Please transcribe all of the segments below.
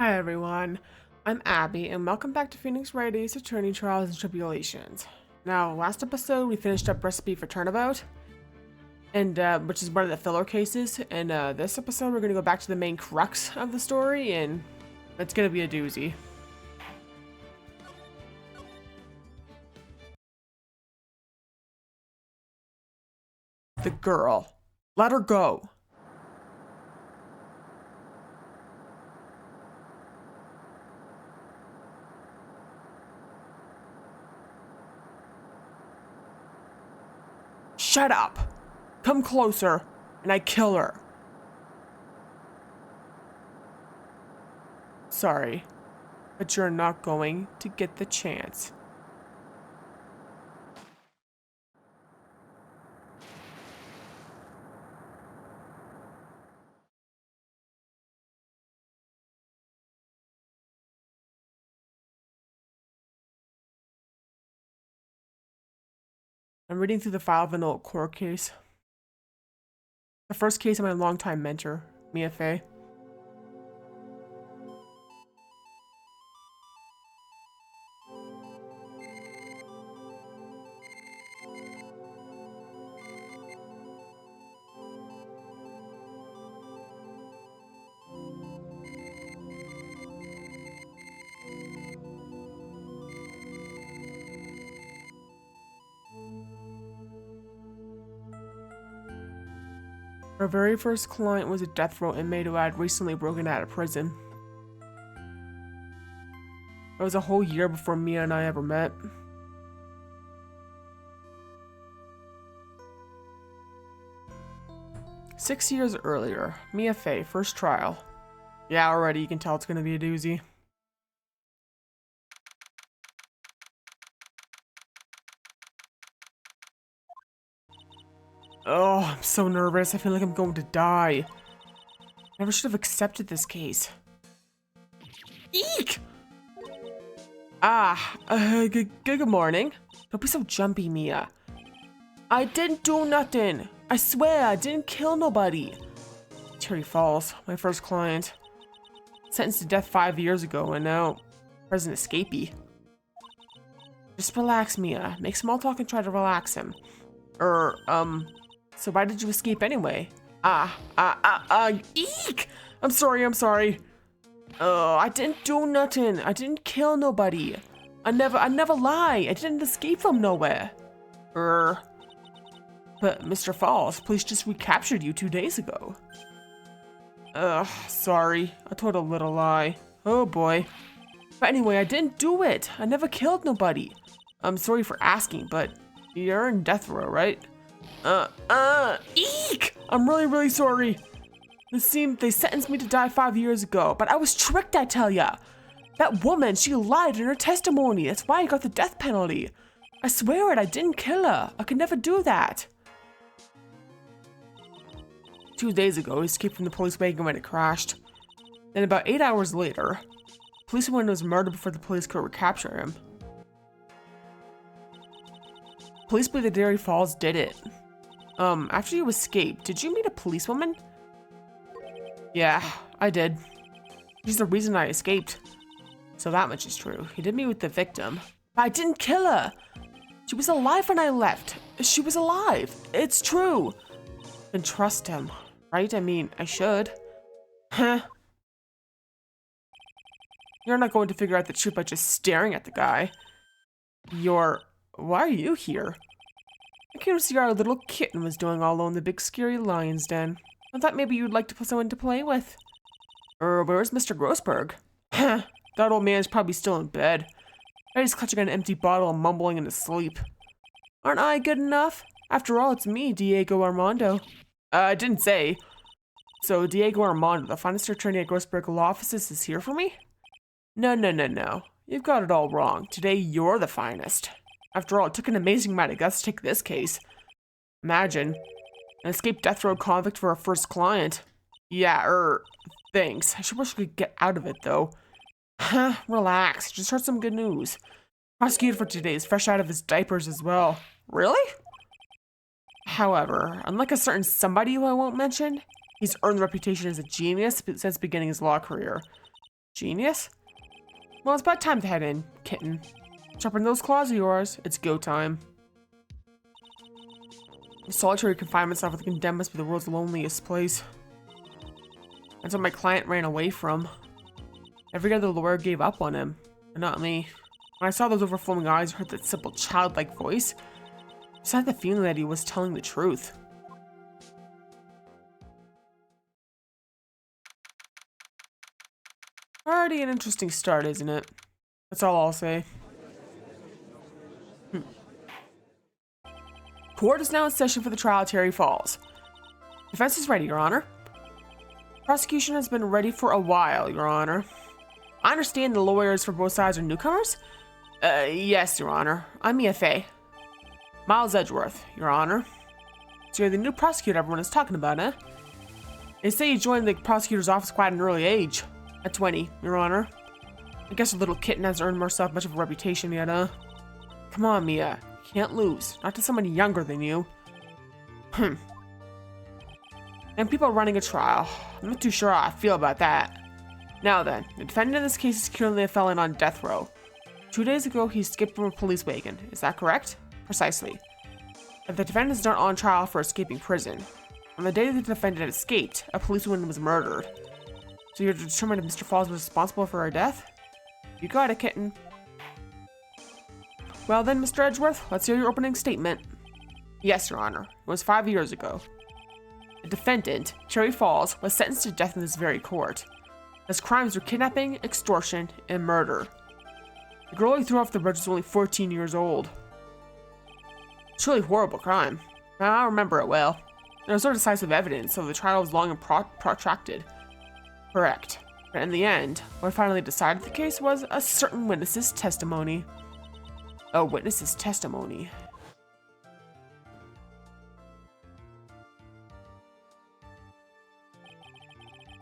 Hi everyone, I'm Abby and welcome back to Phoenix Wright's Attorney Trials and Tribulations. Now, last episode we finished up Recipe for Turnabout, and which is one of the filler cases, and this episode we're going to go back to the main crux of the story, and it's going to be a doozy. The girl. Let her go. Shut up! Come closer, and I kill her. Sorry, but you're not going to get the chance. I'm reading through the file of an old court case. The first case of my longtime mentor, Mia Fey. Our very first client was a death row inmate who had recently broken out of prison. It was a whole year before Mia and I ever met. Six years earlier, Mia Fey, first trial. Yeah, already you can tell it's gonna be a doozy. Oh, I'm so nervous. I feel like I'm going to die. Never should have accepted this case. Eek! Good morning. Don't be so jumpy, Mia. I didn't do nothing. I swear, I didn't kill nobody. Terry Falls, my first client. Sentenced to death 5 years ago, and now prison escapee. Just relax, Mia. Make small talk and try to relax him. So why did you escape anyway? Eek! I'm sorry. I didn't do nothing. I didn't kill nobody. I never lie. I didn't escape from nowhere. But Mr. Falls, police just recaptured you 2 days ago. Sorry. I told a little lie. Oh boy. But anyway, I didn't do it. I never killed nobody. I'm sorry for asking, but you're in death row, right? Eek! I'm really sorry. They sentenced me to die 5 years ago, but I was tricked, I tell ya. That woman, she lied in her testimony. That's why I got the death penalty. I swear it, I didn't kill her. I could never do that. 2 days ago, he escaped from the police wagon when it crashed. Then about 8 hours later, policeman was murdered before the police could recapture him. Police believe that Terry Falls did it. After you escaped, did you meet a policewoman? Yeah, I did. She's the reason I escaped. So that much is true. He did meet with the victim. But I didn't kill her. She was alive when I left. She was alive. It's true. Then trust him, right? I mean, I should. Huh? You're not going to figure out the truth by just staring at the guy. Why are you here? I came to see how our little kitten was doing all alone in the big scary lion's den. I thought maybe you'd like to put someone to play with. Where's Mr. Grossberg? That old man's probably still in bed. He's clutching an empty bottle and mumbling in his sleep. Aren't I good enough? After all, it's me, Diego Armando. I didn't say. So Diego Armando, the finest attorney at Grossberg Law Offices, is here for me? No. You've got it all wrong. Today, you're the finest. After all, it took an amazing amount of guts to take this case. Imagine. An escaped death row convict for our first client. Yeah, thanks. I sure wish we could get out of it, though. Relax. Just heard some good news. Prosecuted for today is fresh out of his diapers as well. Really? However, unlike a certain somebody who I won't mention, he's earned the reputation as a genius since beginning his law career. Genius? Well, it's about time to head in, kitten. Sharpen those claws of yours. It's go time. The solitary confinement stuff with the condemned must be the world's loneliest place. That's what my client ran away from. Every other lawyer gave up on him, but not me. When I saw those overflowing eyes and heard that simple childlike voice, I just had the feeling that he was telling the truth. Already an interesting start, isn't it? That's all I'll say. Court is now in session for the trial at Terry Falls. Defense is ready, Your Honor. Prosecution has been ready for a while, Your Honor. I understand the lawyers for both sides are newcomers? Yes, Your Honor. I'm EFA. Miles Edgeworth, Your Honor. So you're the new prosecutor everyone is talking about, eh? They say you joined the prosecutor's office quite an early age. At 20, Your Honor. I guess a little kitten hasn't earned herself much of a reputation yet, huh? Come on, Mia. You can't lose. Not to someone younger than you. And people are running a trial. I'm not too sure how I feel about that. Now then, the defendant in this case is currently a felon on death row. 2 days ago, he escaped from a police wagon. Is that correct? Precisely. If the defendant is not on trial for escaping prison, on the day the defendant escaped, a policewoman was murdered. So you're determined if Mr. Falls was responsible for her death? You got it, kitten. Well then, Mr. Edgeworth, let's hear your opening statement. Yes, Your Honor. It was 5 years ago. The defendant, Terry Falls, was sentenced to death in this very court. His crimes were kidnapping, extortion, and murder. The girl he threw off the bridge was only 14 years old. It's a really horrible crime. I remember it well. There was no decisive evidence, so the trial was long and protracted. Correct. But in the end, what finally decided the case was a certain witness's testimony. A witness's testimony.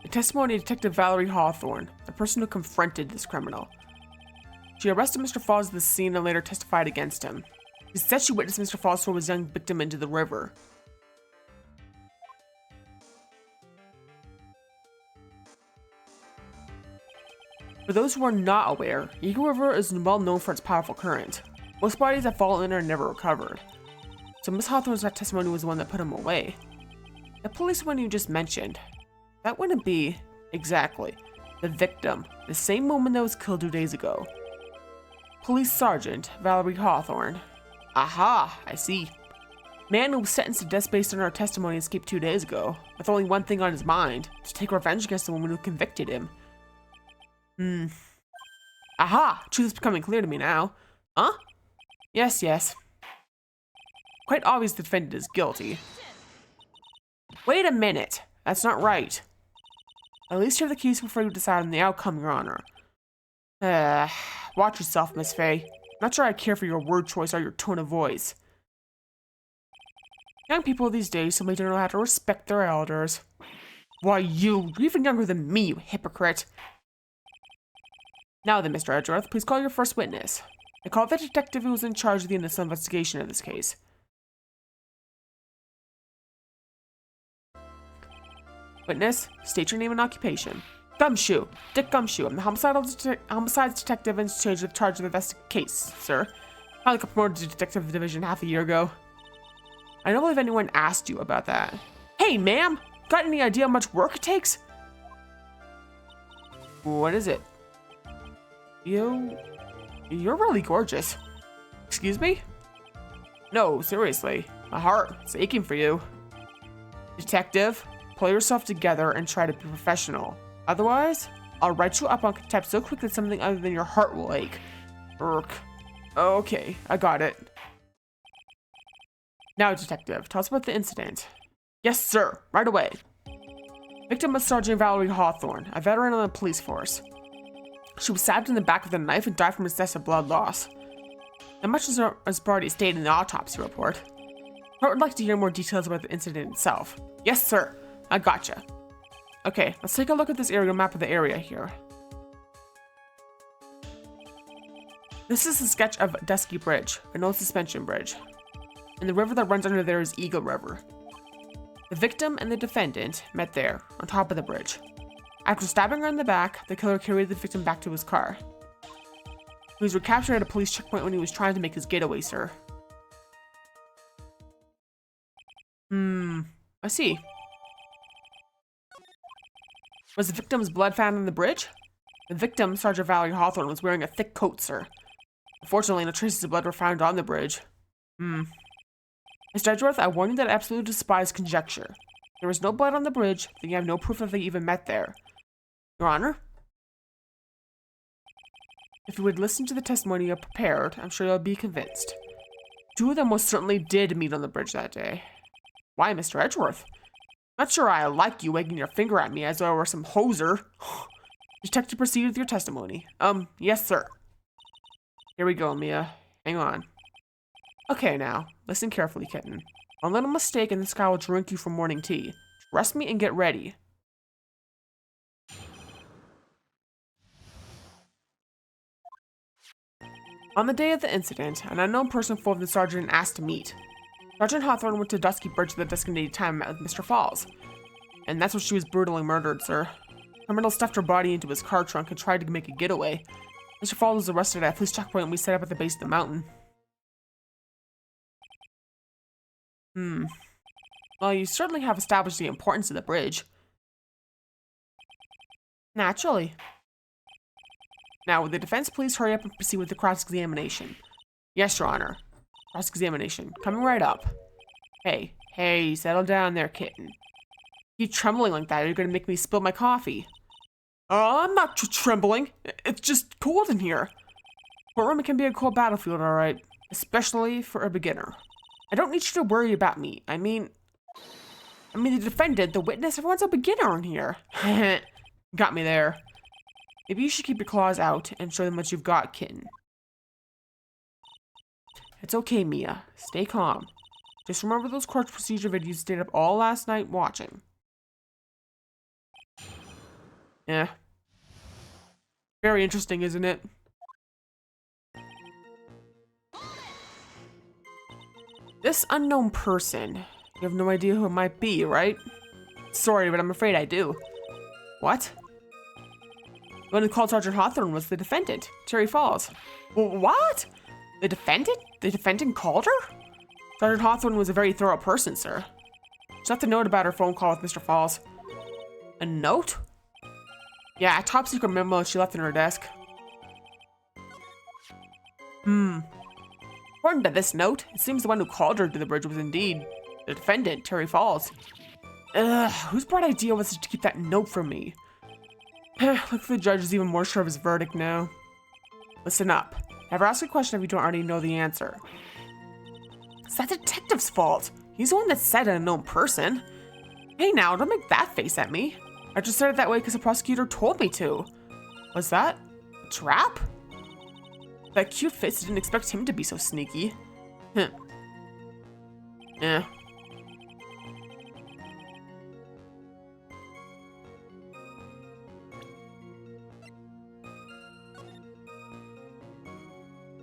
The testimony of Detective Valerie Hawthorne, the person who confronted this criminal. She arrested Mr. Falls at the scene and later testified against him. She said she witnessed Mr. Falls throw his young victim into the river. For those who are not aware, Eagle River is well known for its powerful current. Most bodies that fall in are never recovered. So Miss Hawthorne's testimony was the one that put him away. The policeman you just mentioned, that wouldn't be, exactly, the victim, the same woman that was killed 2 days ago. Police Sergeant Valerie Hawthorne. Aha, I see. Man who was sentenced to death based on her testimony escaped 2 days ago, with only one thing on his mind, to take revenge against the woman who convicted him. Aha! Truth is becoming clear to me now. Huh? Yes, yes. Quite obvious the defendant is guilty. Wait a minute. That's not right. At least hear the case before you decide on the outcome, Your Honor. Watch yourself, Miss Faye. Not sure I care for your word choice or your tone of voice. Young people these days simply don't know how to respect their elders. Why, you're even younger than me, you hypocrite. Now then, Mr. Edgeworth, please call your first witness. I call the detective who was in charge of the initial investigation of this case. Witness, state your name and occupation. Gumshoe. Dick Gumshoe. I'm the homicides detective in charge of the investigation case, sir. I got promoted to detective division half a year ago. I don't believe anyone asked you about that. Hey, ma'am! Got any idea how much work it takes? What is it? You're really gorgeous. Excuse me? No, seriously. My heart's aching for you. Detective, pull yourself together and try to be professional. Otherwise, I'll write you up on contempt so quick that something other than your heart will ache. Urk. Okay, I got it. Now, detective, tell us about the incident. Yes, sir. Right away. Victim was Sergeant Valerie Hawthorne, a veteran on the police force. She was stabbed in the back with a knife and died from excessive blood loss. Not much as already stated in the autopsy report. I would like to hear more details about the incident itself. Yes, sir. I gotcha. Okay, let's take a look at this aerial map of the area here. This is a sketch of Dusky Bridge, an old suspension bridge. And the river that runs under there is Eagle River. The victim and the defendant met there, on top of the bridge. After stabbing her in the back, the killer carried the victim back to his car. He was recaptured at a police checkpoint when he was trying to make his getaway, sir. I see. Was the victim's blood found on the bridge? The victim, Sergeant Valerie Hawthorne, was wearing a thick coat, sir. Unfortunately, no traces of blood were found on the bridge. Mr. Edgeworth, I warn you that I absolutely despise conjecture. There was no blood on the bridge, then you have no proof that they even met there. Your Honor? If you would listen to the testimony you have prepared, I'm sure you'll be convinced. Two of them most certainly did meet on the bridge that day. Why, Mr. Edgeworth? Not sure I like you wagging your finger at me as though I were some hoser. Detective, proceed with your testimony. Yes, sir. Here we go, Mia. Hang on. Okay, now, listen carefully, kitten. One little mistake and this guy will drink you for morning tea. Trust me and get ready. On the day of the incident, an unknown person phoned the sergeant and asked to meet. Sergeant Hawthorne went to Dusky Bridge at the designated time and met with Mr. Falls. And that's when she was brutally murdered, sir. The criminal stuffed her body into his car trunk and tried to make a getaway. Mr. Falls was arrested at a police checkpoint and we set up at the base of the mountain. Well, you certainly have established the importance of the bridge. Naturally. Now, would the defense please hurry up and proceed with the cross-examination? Yes, Your Honor. Cross-examination. Coming right up. Hey, settle down there, kitten. Keep trembling like that or you're gonna make me spill my coffee. I'm not trembling. It's just cold in here. Courtroom can be a cold battlefield, alright. Especially for a beginner. I don't need you to worry about me. I mean, the defendant, the witness, everyone's a beginner in here. Got me there. Maybe you should keep your claws out and show them what you've got, kitten. It's okay, Mia. Stay calm. Just remember those court procedure videos you stayed up all last night watching. Yeah. Very interesting, isn't it? This unknown person. You have no idea who it might be, right? Sorry, but I'm afraid I do. What? The one who called Sergeant Hawthorne was the defendant, Terry Falls. What? The defendant? The defendant called her? Sergeant Hawthorne was a very thorough person, sir. She left a note about her phone call with Mr. Falls. A note? Yeah, a top secret memo she left in her desk. According to this note, it seems the one who called her to the bridge was indeed the defendant, Terry Falls. Whose bright idea was it to keep that note from me? Looks like the judge is even more sure of his verdict now. Listen up. Never ask a question if you don't already know the answer. It's that detective's fault. He's the one that said an unknown person. Hey now, don't make that face at me. I just said it that way because the prosecutor told me to. Was that a trap? That cute face didn't expect him to be so sneaky. Yeah.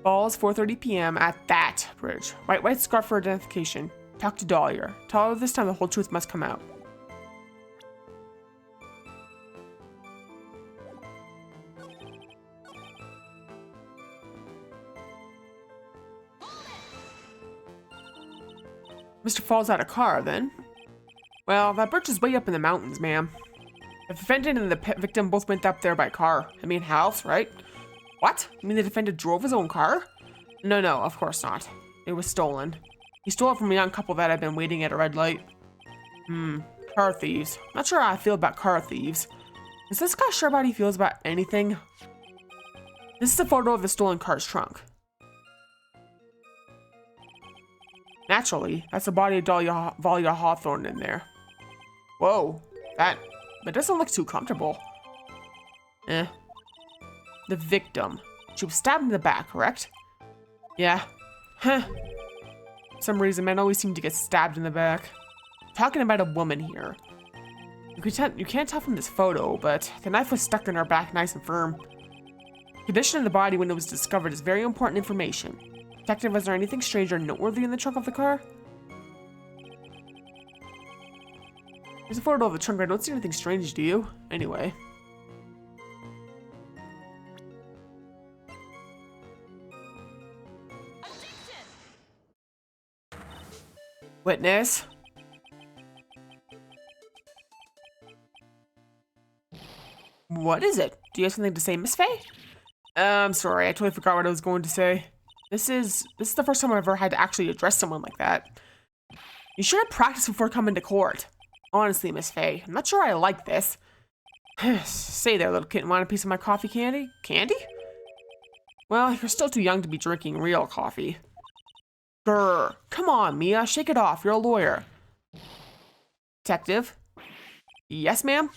Falls, 4:30 p.m. at that bridge. White scarf for identification. Talk to Dahlia. Tell her this time the whole truth must come out. Mr. Falls had a car, then? Well, that bridge is way up in the mountains, ma'am. The defendant and the victim both went up there by car. I mean, how else, right? What? You mean the defendant drove his own car? No, of course not. It was stolen. He stole it from a young couple that had been waiting at a red light. Car thieves. Not sure how I feel about car thieves. Is this guy sure about how he feels about anything? This is a photo of the stolen car's trunk. Naturally, that's the body of Dahlia Hawthorne in there. Whoa, that doesn't look too comfortable. The victim. She was stabbed in the back, correct? Yeah. For some reason, men always seem to get stabbed in the back. Talking about a woman here. You can't tell from this photo, but the knife was stuck in her back nice and firm. Condition of the body when it was discovered is very important information. Detective, was there anything strange or noteworthy in the trunk of the car? There's a photo of the trunk. I don't see anything strange, do you? Anyway, Witness? What is it? Do you have something to say, Miss Faye? I'm sorry, I totally forgot what I was going to say. This is the first time I've ever had to actually address someone like that. You should have practiced before coming to court. Honestly, Miss Faye, I'm not sure I like this. Say there, little kitten, want a piece of my coffee candy? Candy? Well, you're still too young to be drinking real coffee. Grr. Come on, Mia, shake it off. You're a lawyer. Detective? Yes, ma'am?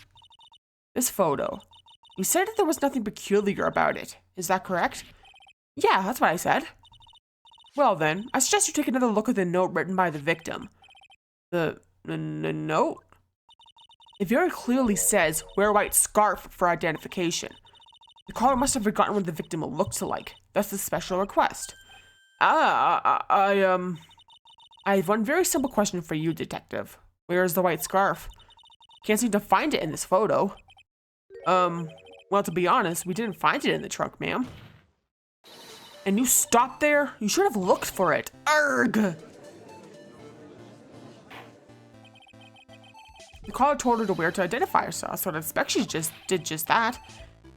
This photo. You said that there was nothing peculiar about it. Is that correct? Yeah, that's what I said. Well then, I suggest you take another look at the note written by the victim. The note? It very clearly says, wear a white scarf for identification. The caller must have forgotten what the victim looked like. That's the special request. I have one very simple question for you, detective. Where is the white scarf? Can't seem to find it in this photo. Well, to be honest, we didn't find it in the trunk, ma'am. And you stopped there? You should have looked for it. Arrgh! The caller told her to where to identify herself, so I expect she just did just that.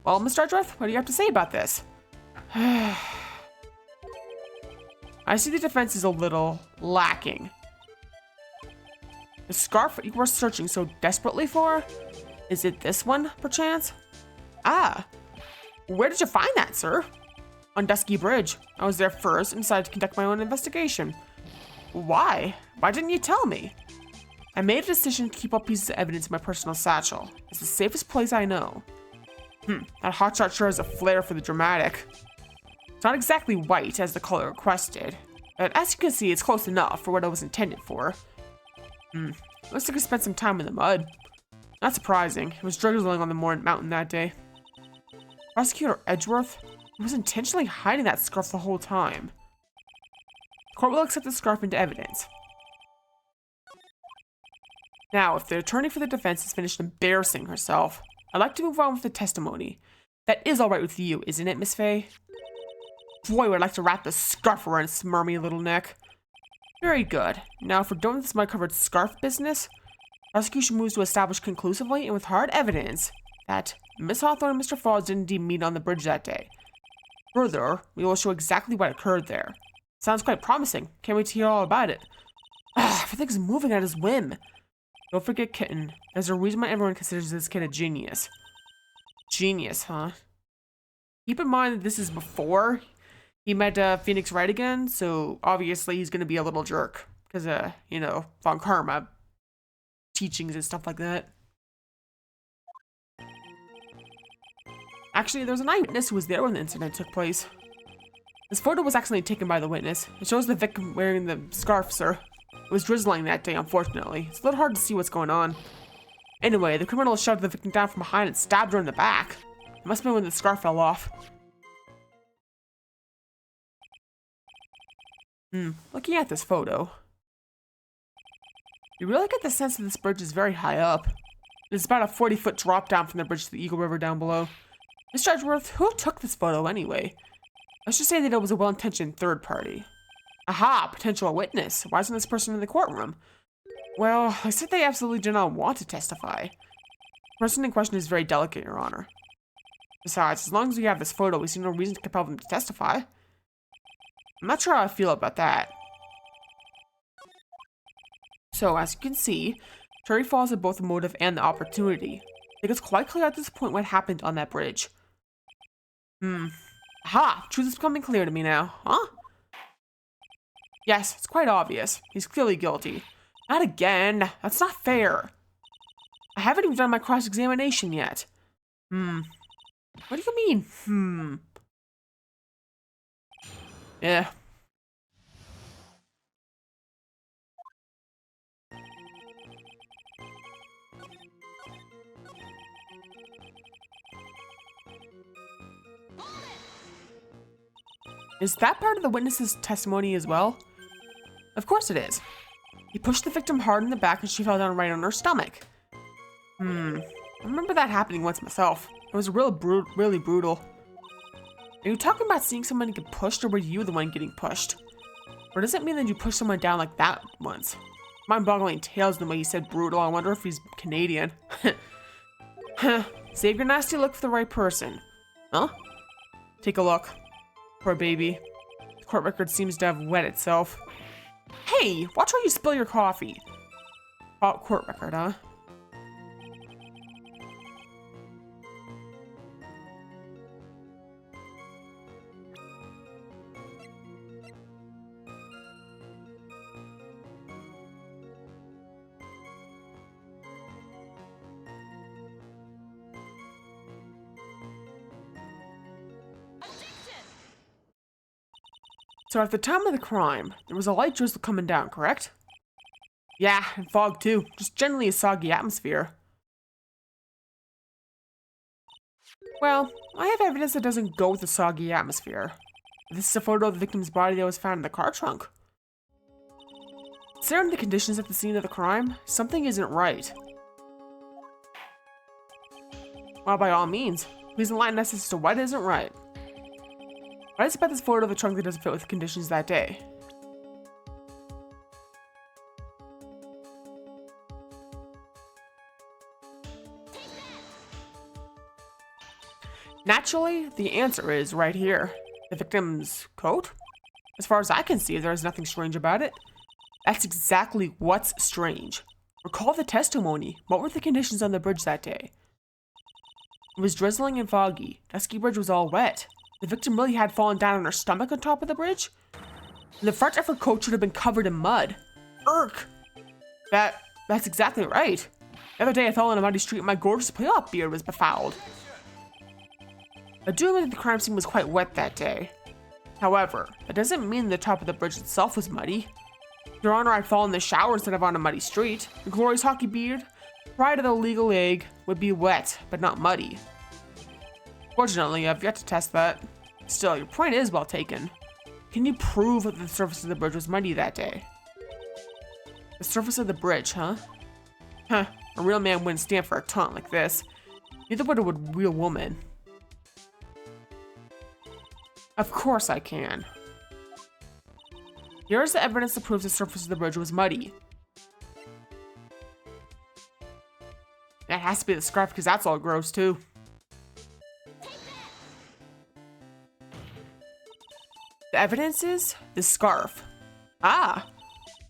Well, Mr. Edgeworth, what do you have to say about this? I see the defense is a little lacking. The scarf you were searching so desperately for? Is it this one, perchance? Ah, where did you find that, sir? On Dusky Bridge. I was there first and decided to conduct my own investigation. Why? Why didn't you tell me? I made a decision to keep all pieces of evidence in my personal satchel. It's the safest place I know. That hotshot sure has a flair for the dramatic. It's not exactly white, as the color requested, but as you can see, it's close enough for what it was intended for. Looks like I spent some time in the mud. Not surprising, it was drizzling on the mountain that day. Prosecutor Edgeworth? He was intentionally hiding that scarf the whole time. The court will accept the scarf into evidence. Now, if the attorney for the defense has finished embarrassing herself, I'd like to move on with the testimony. That is all right with you, isn't it, Miss Faye? Boy, would I like to wrap the scarf around its smarmy little neck. Very good. Now, if we're done with this mud-covered scarf business, prosecution moves to establish conclusively and with hard evidence that Miss Hawthorne and Mr. Falls did indeed meet on the bridge that day. Further, we will show exactly what occurred there. Sounds quite promising. Can't wait to hear all about it. Everything's moving at his whim. Don't forget Kitten. There's a reason why everyone considers this kid a genius. Genius, huh? Keep in mind that this is before he met Phoenix Wright again, so obviously he's gonna be a little jerk. Because, you know, Von Karma teachings and stuff like that. Actually, there was an eyewitness who was there when the incident took place. This photo was actually taken by the witness. It shows the victim wearing the scarf, sir. It was drizzling that day, unfortunately. It's a little hard to see what's going on. Anyway, the criminal shoved the victim down from behind and stabbed her in the back. It must have been when the scarf fell off. Looking at this photo, you really get the sense that this bridge is very high up. It's about a 40-foot drop down from the bridge to the Eagle River down below. Mr. Edgeworth, who took this photo anyway? Let's just say that it was a well-intentioned third party. Aha, potential witness. Why isn't this person in the courtroom? Well, I said they absolutely do not want to testify. The person in question is very delicate, Your Honor. Besides, as long as we have this photo, we see no reason to compel them to testify. I'm not sure how I feel about that. So, as you can see, Terry falls at both the motive and the opportunity. I think it's quite clear at this point what happened on that bridge. Aha! Truth is becoming clear to me now, huh? Yes, it's quite obvious. He's clearly guilty. Not again. That's not fair. I haven't even done my cross-examination yet. What do you mean, Yeah. Is that part of the witness's testimony as well? Of course it is. He pushed the victim hard in the back and she fell down right on her stomach. I remember that happening once myself. It was really brutal. Are you talking about seeing someone get pushed, or were you the one getting pushed? Or does it mean that you pushed someone down like that once? mind-boggling tales in the way he said brutal. I wonder if he's Canadian. Save your nasty look for the right person. Huh? Take a look. Poor baby. The court record seems to have wet itself. Hey, watch where you spill your coffee. Oh, court record, huh? So at the time of the crime, there was a light drizzle coming down, correct? Yeah, and fog too. Just generally a soggy atmosphere. Well, I have evidence that doesn't go with the soggy atmosphere. This is a photo of the victim's body that was found in the car trunk. Considering the conditions at the scene of the crime, something isn't right. Well, by all means, please enlighten us as to what isn't right. What is about this photo of the trunk that doesn't fit with the conditions that day? Naturally, the answer is right here. The victim's coat? As far as I can see, there is nothing strange about it. That's exactly what's strange. Recall the testimony. What were the conditions on the bridge that day? It was drizzling and foggy. Dusky Bridge was all wet. The victim really had fallen down on her stomach on top of the bridge? And the front of her coat should have been covered in mud. Irk! That's exactly right. The other day I fell in a muddy street and my gorgeous playoff beard was befouled. I do admit that the crime scene was quite wet that day. However, that doesn't mean the top of the bridge itself was muddy. Your Honor, I'd fall in the shower instead of on a muddy street. The glorious hockey beard, pride of the legal egg, would be wet, but not muddy. Fortunately, I've yet to test that. Still, your point is well taken. Can you prove that the surface of the bridge was muddy that day? The surface of the bridge, huh? Huh, a real man wouldn't stand for a taunt like this. Neither would a real woman. Of course I can. Here's the evidence that proves the surface of the bridge was muddy. That has to be the scarf because that's all gross too. The evidence is the scarf. Ah,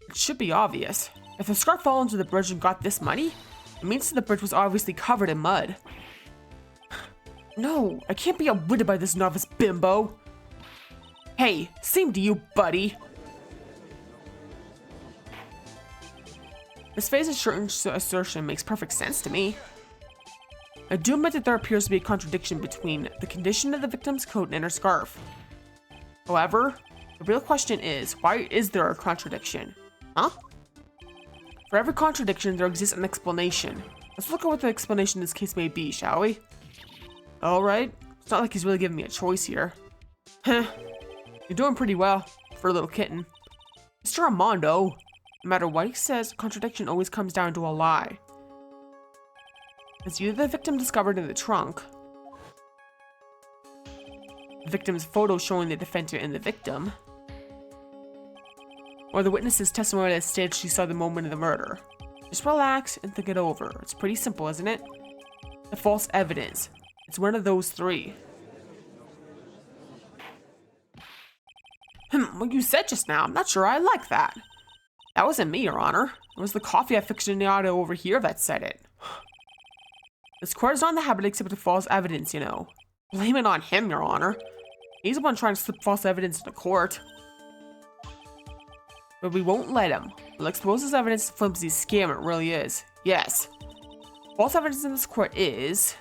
it should be obvious. If the scarf fell into the bridge and got this muddy, it means that the bridge was obviously covered in mud. No, I can't be outwitted by this novice bimbo. Hey, same to you, buddy. This phase of assertion makes perfect sense to me. I do admit that there appears to be a contradiction between the condition of the victim's coat and her scarf. However, the real question is, why is there a contradiction? Huh? For every contradiction, there exists an explanation. Let's look at what the explanation in this case may be, shall we? Alright, it's not like he's really giving me a choice here. Heh, you're doing pretty well for a little kitten. Mr. Armando, no matter what he says, contradiction always comes down to a lie. It's either the victim discovered in the trunk, the victim's photo showing the defendant and the victim, or the witness's testimony that stated she saw the moment of the murder. Just relax and think it over. It's pretty simple, isn't it? The false evidence. It's one of those three. What you said just now, I'm not sure I like that. That wasn't me, Your Honor. It was the coffee aficionado over here that said it. This court is not in the habit of accepting false evidence, you know. Blame it on him, Your Honor. He's the one trying to slip false evidence into court. But we won't let him. We'll expose this evidence to flimsy scam it really is. Yes. False evidence in this court is...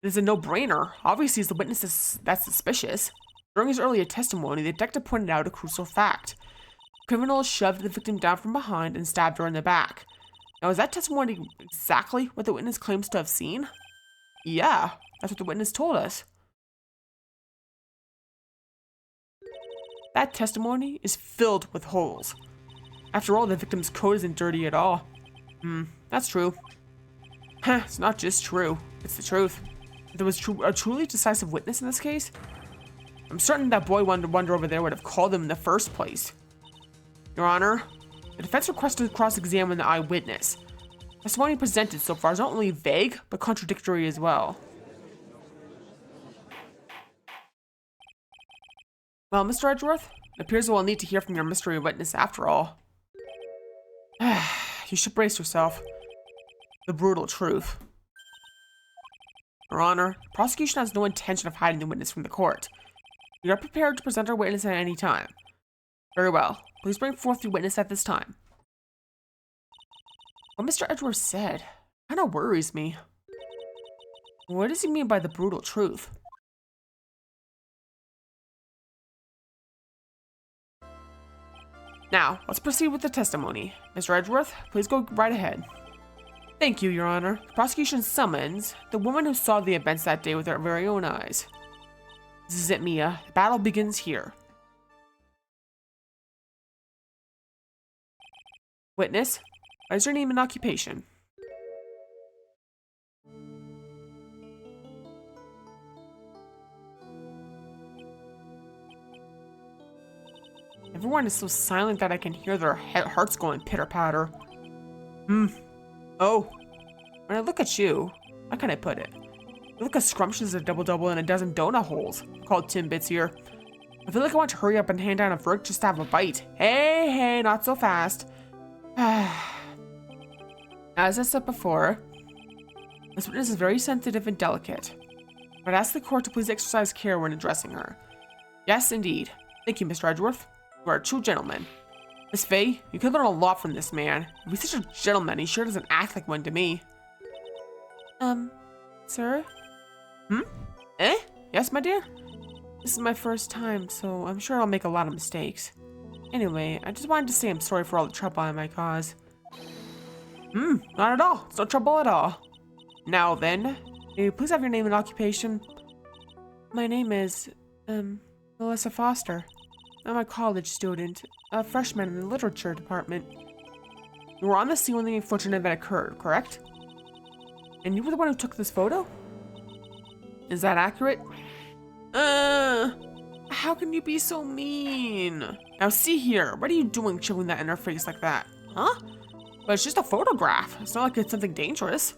This is a no-brainer. Obviously, it's the witness that's suspicious. During his earlier testimony, the detective pointed out a crucial fact. The criminal shoved the victim down from behind and stabbed her in the back. Now, is that testimony exactly what the witness claims to have seen? Yeah, that's what the witness told us. That testimony is filled with holes. After all, the victim's coat isn't dirty at all. That's true. It's not just true, it's the truth. If there was a truly decisive witness in this case, I'm certain that boy wonder over there would have called him in the first place. Your Honor, the defense requested to cross-examine the eyewitness. The testimony presented so far is not only vague, but contradictory as well. Well, Mr. Edgeworth, it appears we'll need to hear from your mystery witness after all. You should brace yourself. The brutal truth. Your Honor, the prosecution has no intention of hiding the witness from the court. We are prepared to present our witness at any time. Very well. Please bring forth the witness at this time. What Mr. Edgeworth said kind of worries me. What does he mean by the brutal truth? Now, let's proceed with the testimony. Mr. Edgeworth, please go right ahead. Thank you, Your Honor. The prosecution summons the woman who saw the events that day with her very own eyes. This is it, Mia. The battle begins here. Witness, what is your name and occupation? Everyone is so silent that I can hear their hearts going pitter-patter. Oh, when I look at you, how can I put it? You look as scrumptious as a double-double in a dozen donut holes, called Timbits here. I feel like I want to hurry up and hand down a verdict just to have a bite. Hey, not so fast. As I said before, this witness is very sensitive and delicate. I'd ask the court to please exercise care when addressing her. Yes, indeed. Thank you, Mr. Edgeworth. You are a true gentleman. Miss Faye, you could learn a lot from this man. If he's such a gentleman, he sure doesn't act like one to me. Sir? Eh? Yes, my dear? This is my first time, so I'm sure I'll make a lot of mistakes. Anyway, I just wanted to say I'm sorry for all the trouble I might cause. Not at all. It's no trouble at all. Now then, may you please have your name and occupation? My name is, Melissa Foster. I'm a college student, a freshman in the literature department. You were on the scene when the unfortunate event occurred, correct? And you were the one who took this photo? Is that accurate? How can you be so mean? Now see here, what are you doing shoving that in her face like that? Huh? But it's just a photograph. It's not like it's something dangerous.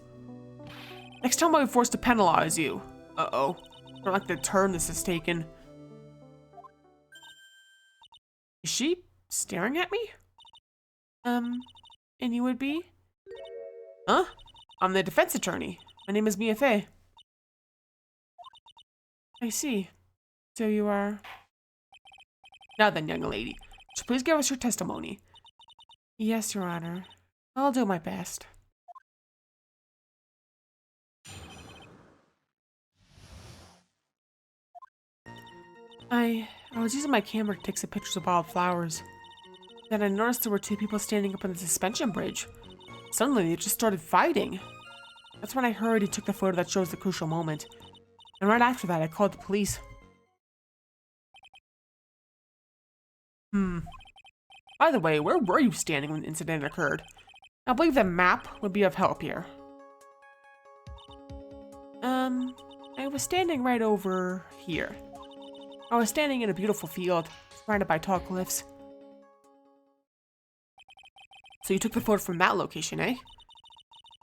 Next time I'll be forced to penalize you. Uh-oh. I don't like the turn this has taken. Is she staring at me? And you would be? Huh? I'm the defense attorney. My name is Mia Fey. I see. So you are... Now then, young lady, would you please give us your testimony? Yes, Your Honor. I'll do my best. I was using my camera to take some pictures of wild flowers. Then I noticed there were two people standing up on the suspension bridge. Suddenly, they just started fighting. That's when I hurried and took the photo that shows the crucial moment. And right after that, I called the police. By the way, where were you standing when the incident occurred? I believe the map would be of help here. I was standing right over here. I was standing in a beautiful field, surrounded by tall cliffs. So you took the photo from that location, eh? I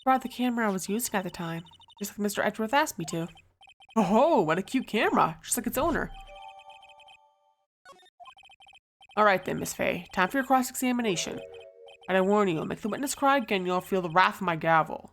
brought the camera I was using at the time, just like Mr. Edgeworth asked me to. Oh, what a cute camera, just like its owner. Alright then, Miss Faye, time for your cross-examination. And I warn you, make the witness cry again, you'll feel the wrath of my gavel.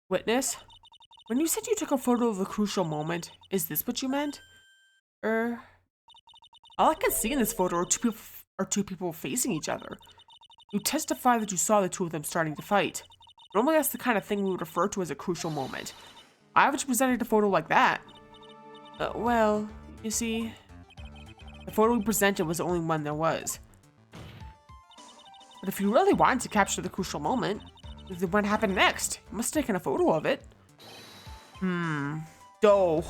Witness, when you said you took a photo of the crucial moment, is this what you meant? All I can see in this photo are two people facing each other. You testify that you saw the two of them starting to fight. Normally that's the kind of thing we would refer to as a crucial moment. Why haven't you presented a photo like that? Well, you see, the photo we presented was the only one there was. But if you really wanted to capture the crucial moment, What happened next? You must have taken a photo of it. Oh.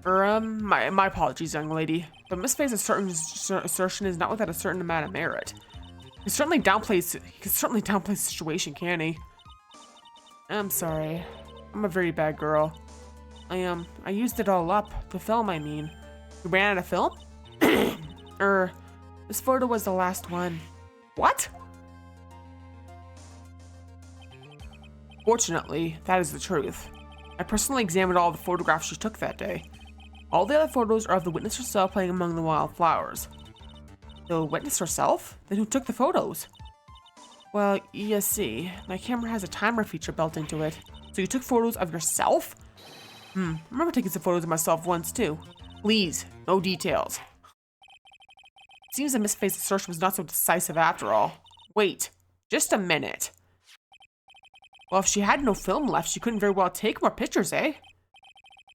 My apologies, young lady. But Miss Faye's assertion is not without a certain amount of merit. He can certainly downplay the situation, can he? I'm sorry. I'm a very bad girl. I used it all up. The film, I mean. You ran out of film? This photo was the last one. What? Fortunately, that is the truth. I personally examined all the photographs she took that day. All the other photos are of the witness herself playing among the wildflowers. The witness herself? Then who took the photos? Well, you see, my camera has a timer feature built into it. So you took photos of yourself? I remember taking some photos of myself once too. Please, no details. It seems that Miss Faye's assertion was not so decisive after all. Wait, just a minute. Well, if she had no film left, she couldn't very well take more pictures, eh?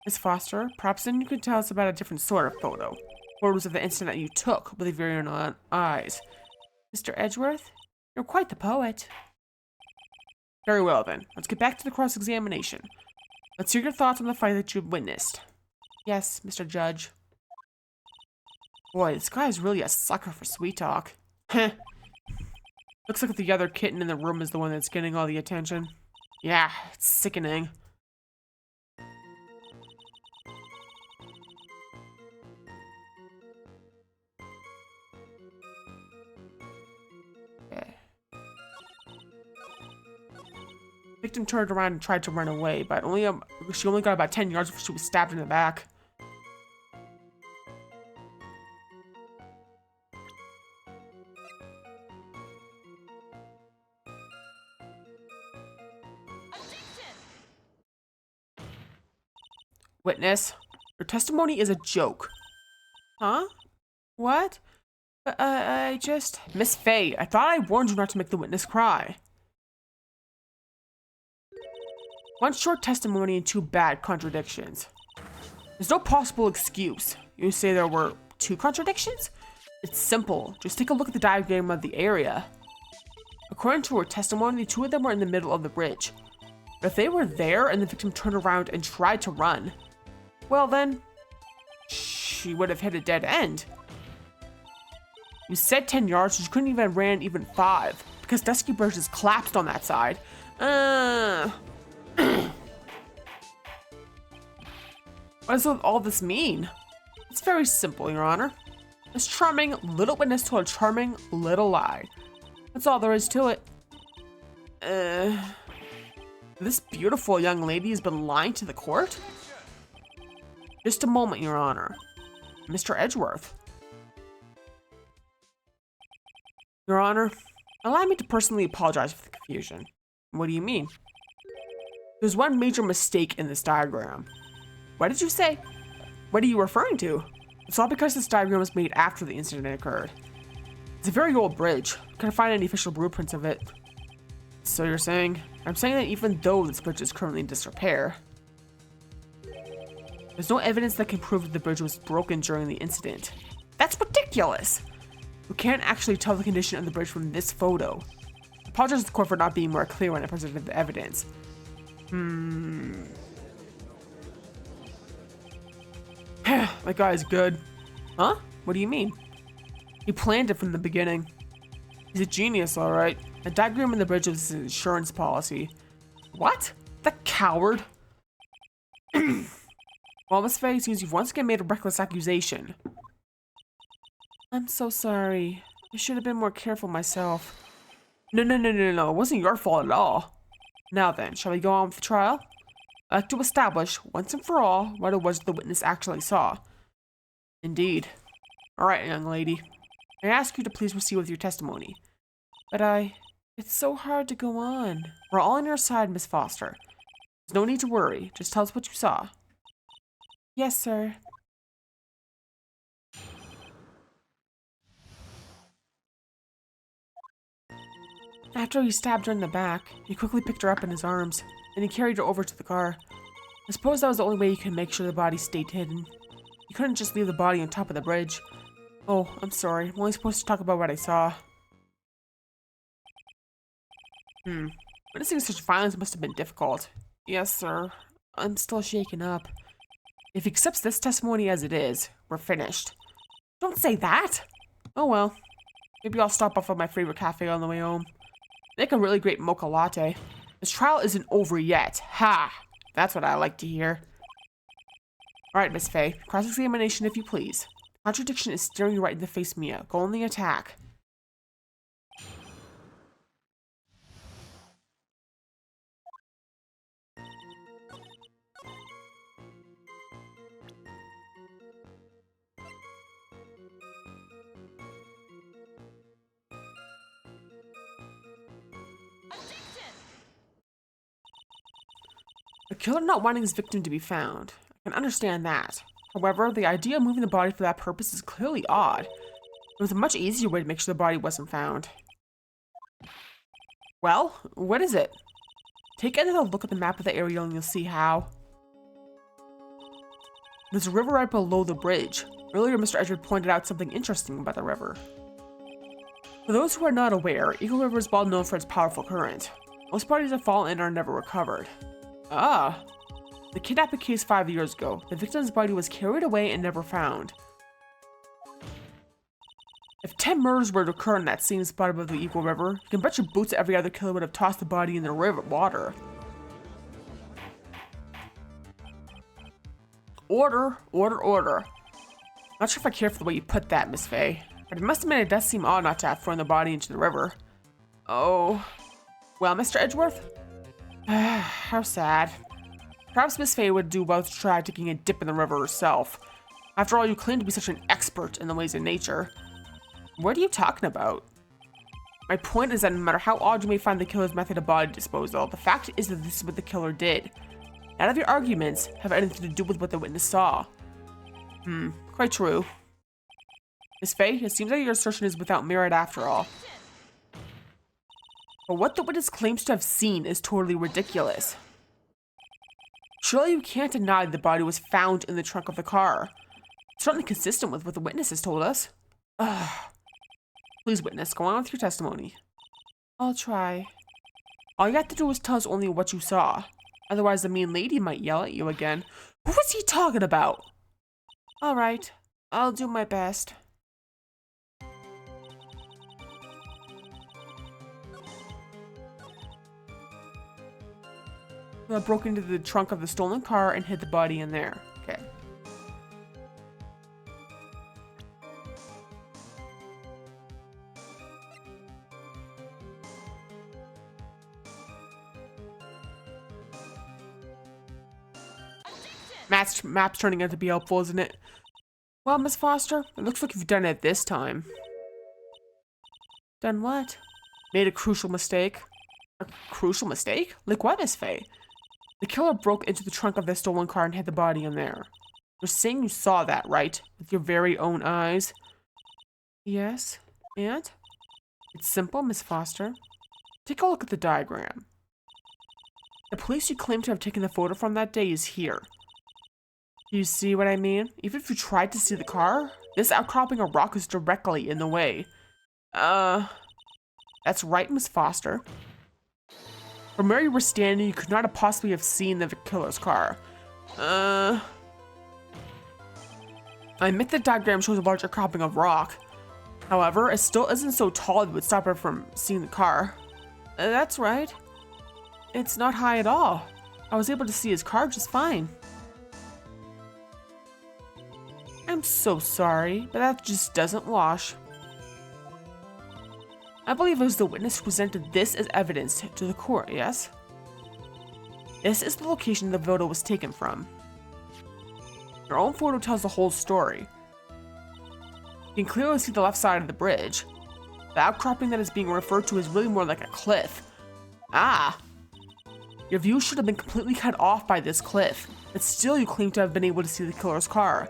Miss Foster, perhaps then you could tell us about a different sort of photo. Photos of the incident that you took with your very own eyes. Mr. Edgeworth, you're quite the poet. Very well then, let's get back to the cross-examination. Let's hear your thoughts on the fight that you've witnessed. Yes, Mr. Judge. Boy, this guy is really a sucker for sweet talk. Heh. Looks like the other kitten in the room is the one that's getting all the attention. Yeah, it's sickening. Victim turned around and tried to run away, but she only got about 10 yards before she was stabbed in the back. Witness, your testimony is a joke. Huh? What? I just... Miss Faye, I thought I warned you not to make the witness cry. One short testimony and two bad contradictions. There's no possible excuse. You say there were two contradictions? It's simple. Just take a look at the diagram of the area. According to her testimony, the two of them were in the middle of the bridge. But if they were there and the victim turned around and tried to run, well then, she would have hit a dead end. You said 10 yards, so she couldn't even ran even 5, because Dusky Bridge is collapsed on that side. What does all this mean? It's very simple, Your Honor. This charming little witness told a charming little lie. That's all there is to it. This beautiful young lady has been lying to the court? Just a moment, Your Honor. Mr. Edgeworth. Your Honor, allow me to personally apologize for the confusion. What do you mean? There's one major mistake in this diagram. What did you say? What are you referring to? It's all because this diagram was made after the incident occurred. It's a very old bridge. Couldn't find any official blueprints of it. So you're saying? I'm saying that even though this bridge is currently in disrepair, there's no evidence that can prove that the bridge was broken during the incident. That's ridiculous! We can't actually tell the condition of the bridge from this photo. I apologize to the court for not being more clear when I presented the evidence. That guy is good. Huh? What do you mean? He planned it from the beginning. He's a genius, alright. A diagram in the bridge was his insurance policy. What? The coward? Well, Miss Faye, seems you've once again made a reckless accusation. I'm so sorry. I should have been more careful myself. No. It wasn't your fault at all. Now then, shall we go on with the trial? I'd like to establish, once and for all, what it was the witness actually saw. Indeed. Alright, young lady. I ask you to please proceed with your testimony. But it's so hard to go on. We're all on your side, Miss Foster. There's no need to worry. Just tell us what you saw. Yes, sir. After he stabbed her in the back, he quickly picked her up in his arms, and he carried her over to the car. I suppose that was the only way he could make sure the body stayed hidden. He couldn't just leave the body on top of the bridge. Oh, I'm sorry. I'm only supposed to talk about what I saw. Witnessing such violence must have been difficult. Yes, sir. I'm still shaken up. If he accepts this testimony as it is, we're finished. Don't say that! Oh well. Maybe I'll stop off at my favorite cafe on the way home. Make a really great mocha latte. This trial isn't over yet. Ha! That's what I like to hear. Alright, Miss Faye. Cross-examination if you please. Contradiction is staring you right in the face, Mia. Go on the attack. The killer not wanting his victim to be found. I can understand that. However, the idea of moving the body for that purpose is clearly odd. There was a much easier way to make sure the body wasn't found. Well, what is it? Take another look at the map of the area and you'll see how. There's a river right below the bridge. Earlier, Mr. Edgeworth pointed out something interesting about the river. For those who are not aware, Eagle River is well known for its powerful current. Most bodies that fall in and are never recovered. Ah. The kidnapping case 5 years ago. The victim's body was carried away and never found. If 10 murders were to occur in that same spot above the Eagle River, you can bet your boots every other killer would have tossed the body in the river water. Order, order, order. Not sure if I care for the way you put that, Miss Faye, but I must admit it does seem odd not to have thrown the body into the river. Oh. Well, Mr. Edgeworth? How sad. Perhaps Miss Faye would do well to try taking a dip in the river herself. After all, you claim to be such an expert in the ways of nature. What are you talking about? My point is that no matter how odd you may find the killer's method of body disposal, the fact is that this is what the killer did. None of your arguments have anything to do with what the witness saw. Quite true. Miss Faye, it seems like your assertion is without merit after all. But what the witness claims to have seen is totally ridiculous. Surely you can't deny the body was found in the trunk of the car. It's certainly consistent with what the witness has told us. Ugh. Please, witness, go on with your testimony. I'll try. All you have to do is tell us only what you saw. Otherwise, the mean lady might yell at you again. What was he talking about? All right, I'll do my best. I broke into the trunk of the stolen car and hid the body in there. Okay. Map's turning out to be helpful, isn't it? Well, Miss Foster, it looks like you've done it this time. Done what? Made a crucial mistake. A crucial mistake? Like what, Miss Faye? The killer broke into the trunk of the stolen car and hid the body in there. You're saying you saw that, right? With your very own eyes? Yes. And? It's simple, Miss Foster. Take a look at the diagram. The place you claim to have taken the photo from that day is here. Do you see what I mean? Even if you tried to see the car, this outcropping of rock is directly in the way. That's right, Miss Foster. From where you were standing, you could not have possibly have seen the killer's car. I admit the diagram shows a large outcropping of rock. However, it still isn't so tall it would stop her from seeing the car. That's right. It's not high at all. I was able to see his car just fine. I'm so sorry, but that just doesn't wash. I believe it was the witness who presented this as evidence to the court, yes? This is the location the photo was taken from. Your own photo tells the whole story. You can clearly see the left side of the bridge. The outcropping that is being referred to is really more like a cliff. Ah! Your view should have been completely cut off by this cliff, but still you claim to have been able to see the killer's car.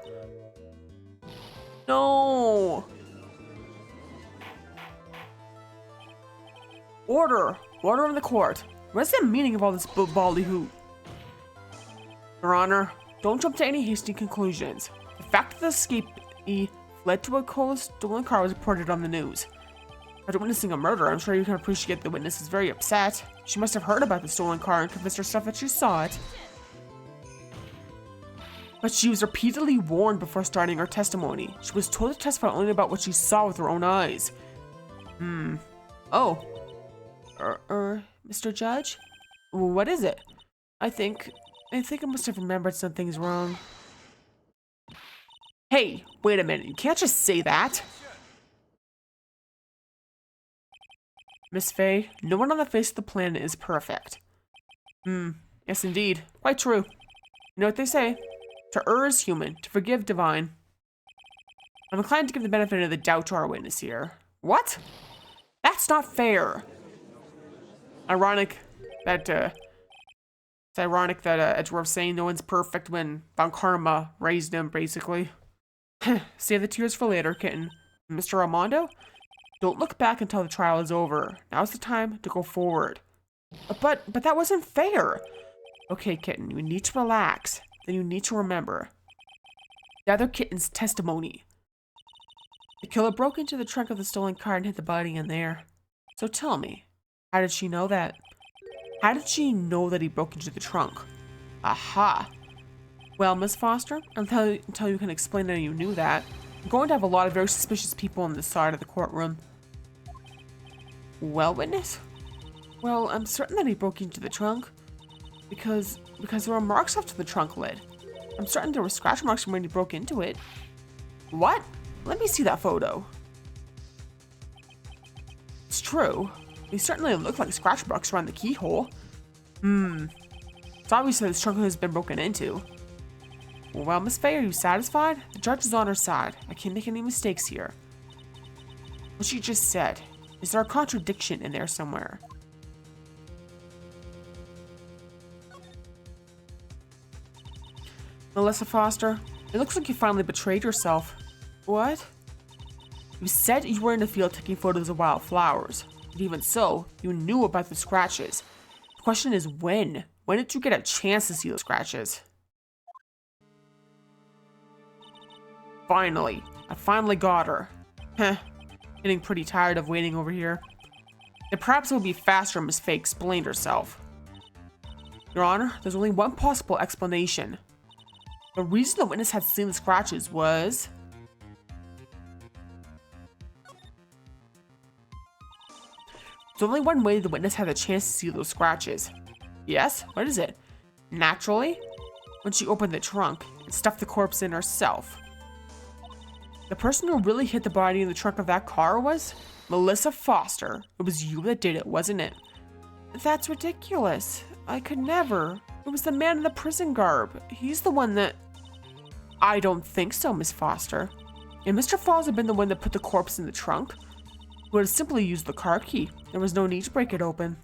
No! Order! Order in the court. What's the meaning of all this ballyhoo? Your Honor, don't jump to any hasty conclusions. The fact that the escapee fled to a stolen car was reported on the news. After witnessing a murder, I'm sure you can appreciate the witness is very upset. She must have heard about the stolen car and convinced herself that she saw it. But she was repeatedly warned before starting her testimony. She was told to testify only about what she saw with her own eyes. Oh. Mr. Judge? What is it? I think I must have remembered some things wrong. Hey, wait a minute. You can't just say that. Miss Faye, no one on the face of the planet is perfect. Yes indeed. Quite true. You know what they say? To err is human, to forgive divine. I'm inclined to give the benefit of the doubt to our witness here. What? That's not fair. It's ironic that Edgeworth's saying no one's perfect when Von Karma raised him, basically. Save the tears for later, kitten. Mr. Armando? Don't look back until the trial is over. Now's the time to go forward. But that wasn't fair. Okay, kitten, you need to relax. Then you need to remember the other kitten's testimony. The killer broke into the trunk of the stolen car and hid the body in there. So tell me, how did she know that? How did she know that he broke into the trunk? Aha. Well, Miss Foster, until you can explain that you knew that, I'm going to have a lot of very suspicious people on this side of the courtroom. Well, witness? Well, I'm certain that he broke into the trunk because there were marks after the trunk lid. I'm certain there were scratch marks from when he broke into it. What? Let me see that photo. It's true. They certainly look like scratch marks around the keyhole. It's obvious that this trunk has been broken into. Well, Miss Faye, are you satisfied? The judge is on her side. I can't make any mistakes here. What she just said. Is there a contradiction in there somewhere? Melissa Foster, it looks like you finally betrayed yourself. What? You said you were in the field taking photos of wild flowers. But even so, you knew about the scratches. The question is when? When did you get a chance to see those scratches? Finally. I finally got her. Getting pretty tired of waiting over here. And perhaps it would be faster if Miss Faye explained herself. Your Honor, there's only one possible explanation. The reason the witness had seen the scratches was... There's only one way the witness had a chance to see those scratches. Yes? What is it? Naturally, when she opened the trunk and stuffed the corpse in herself. The person who really hit the body in the trunk of that car was Melissa Foster. It was you that did it, wasn't it? That's ridiculous. I could never. It was the man in the prison garb. He's the one that... I don't think so, Miss Foster. If Mr. Falls had been the one that put the corpse in the trunk, he would have simply used the car key. There was no need to break it open.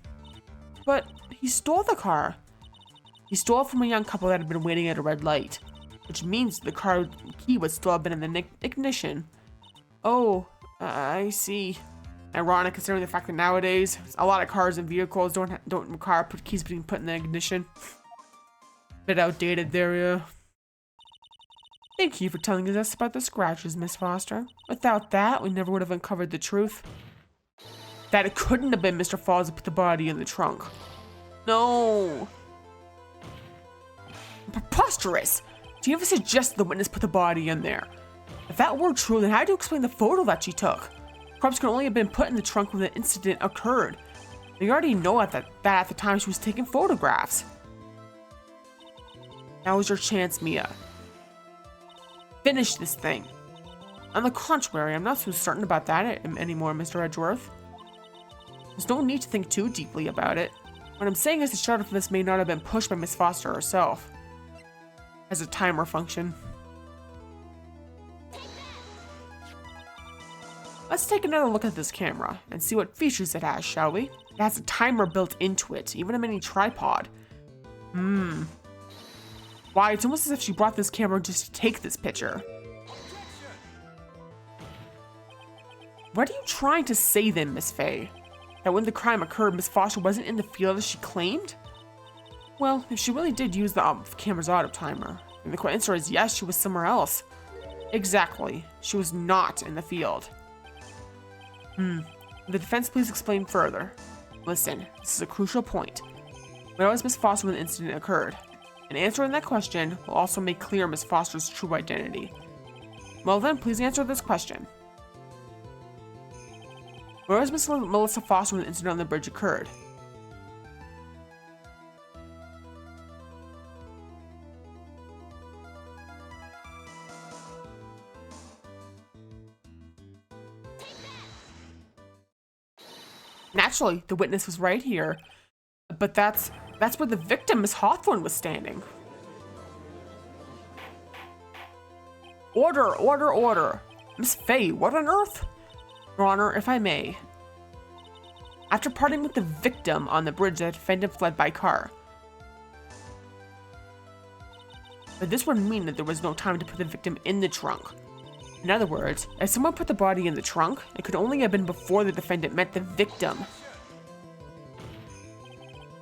But he stole the car. He stole it from a young couple that had been waiting at a red light, which means the car key would still have been in the ignition. Oh, I see. Ironic considering the fact that nowadays a lot of cars and vehicles don't require keys being put in the ignition. Bit outdated there, yeah. Thank you for telling us about the scratches, Miss Foster. Without that, we never would have uncovered the truth. That it couldn't have been Mr. Falls who put the body in the trunk. No. Preposterous! Do you ever suggest the witness put the body in there? If that were true, then how do you explain the photo that she took? The corpse could only have been put in the trunk when the incident occurred. You already know that at the time she was taking photographs. Now is your chance, Mia. Finish this thing. On the contrary, I'm not so certain about that anymore, Mr. Edgeworth. There's no need to think too deeply about it. What I'm saying is the shutter for this may not have been pushed by Miss Foster herself. As a timer function. Let's take another look at this camera and see what features it has, shall we? It has a timer built into it, even a mini tripod. Why, it's almost as if she brought this camera just to take this picture. What are you trying to say then, Miss Faye? That when the crime occurred, Miss Foster wasn't in the field as she claimed? Well, if she really did use the camera's auto timer, then the answer is yes, she was somewhere else. Exactly. She was not in the field. Will the defense please explain further? Listen, this is a crucial point. Where was Miss Foster when the incident occurred? And answering that question will also make clear Miss Foster's true identity. Well then, please answer this question. Where was Miss Melissa Foster when the incident on the bridge occurred? Naturally, the witness was right here. But that's where the victim, Miss Hawthorne, was standing. Order, order, order. Miss Fay, what on earth? Your Honor, if I may. After parting with the victim on the bridge, the defendant fled by car. But this would mean that there was no time to put the victim in the trunk. In other words, if someone put the body in the trunk, it could only have been before the defendant met the victim.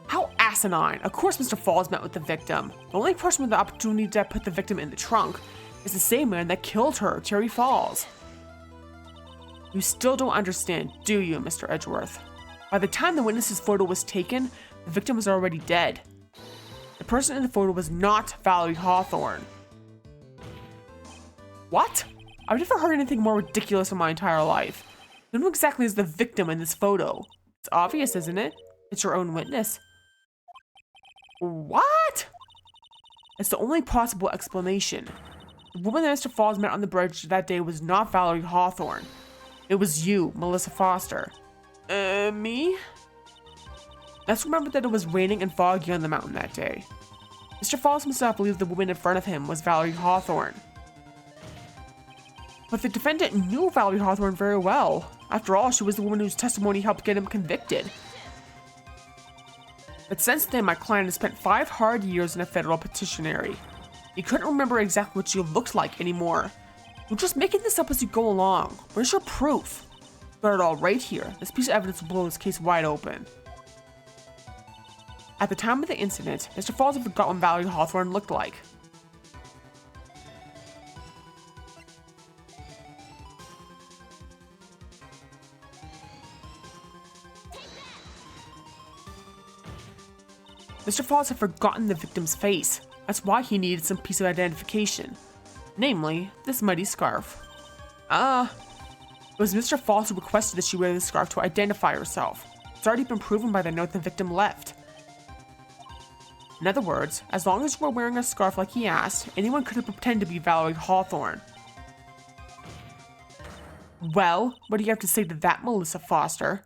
How asinine. Of course Mr. Falls met with the victim. The only person with the opportunity to put the victim in the trunk is the same man that killed her, Terry Falls. You still don't understand, do you, Mr. Edgeworth? By the time the witness's photo was taken, the victim was already dead. The person in the photo was not Valerie Hawthorne. What? I've never heard anything more ridiculous in my entire life. Who exactly is the victim in this photo? It's obvious, isn't it? It's your own witness. What? It's the only possible explanation. The woman that Mr. Falls met on the bridge that day was not Valerie Hawthorne. It was you, Melissa Foster. Me? Let's remember that it was raining and foggy on the mountain that day. Mr. Falls himself believed the woman in front of him was Valerie Hawthorne. But the defendant knew Valerie Hawthorne very well. After all, she was the woman whose testimony helped get him convicted. But since then, my client has spent 5 hard years in a federal petitionary. He couldn't remember exactly what she looked like anymore. You're just making this up as you go along. Where's your proof? Got it all right here. This piece of evidence will blow this case wide open. At the time of the incident, Mr. Falls had forgotten what Valerie Hawthorne looked like. Mr. Falls had forgotten the victim's face. That's why he needed some piece of identification. Namely, this muddy scarf. It was Mr. Falls who requested that she wear this scarf to identify herself. It's already been proven by the note the victim left. In other words, as long as you were wearing a scarf like he asked, anyone could have pretended to be Valerie Hawthorne. Well, what do you have to say to that, Melissa Foster?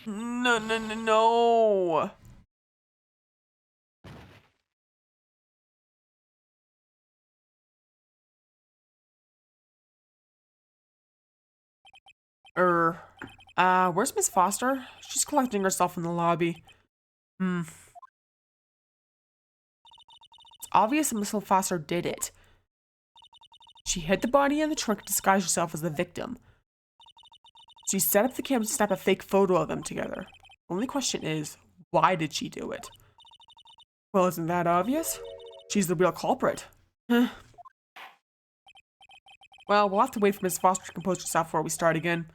No. Where's Miss Foster? She's collecting herself in the lobby. It's obvious that Miss Foster did it. She hid the body in the trunk to disguise herself as the victim. She set up the camera to snap a fake photo of them together. The only question is, why did she do it? Well, isn't that obvious? She's the real culprit. Well, we'll have to wait for Miss Foster to compose herself before we start again.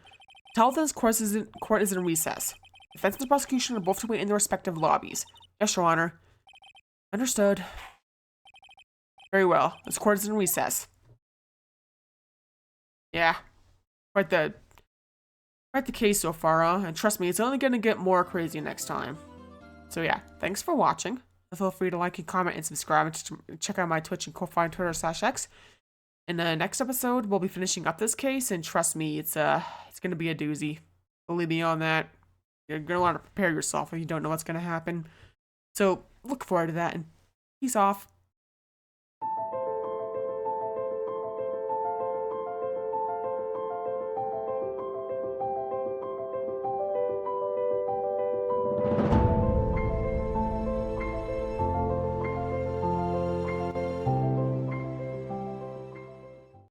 Tell them this court is in recess. Defense and prosecution are both to wait in their respective lobbies. Yes, Your Honor. Understood. Very well. This court is in recess. Yeah. Quite the case so far, huh? And trust me, it's only gonna get more crazy next time. So yeah, thanks for watching. Feel free to like and comment and subscribe and check out my Twitch and Ko-Fi and Twitter/X. In the next episode, we'll be finishing up this case, and trust me, it's gonna be a doozy. Believe me on that. You're gonna want to prepare yourself if you don't know what's gonna happen. So look forward to that, and peace off.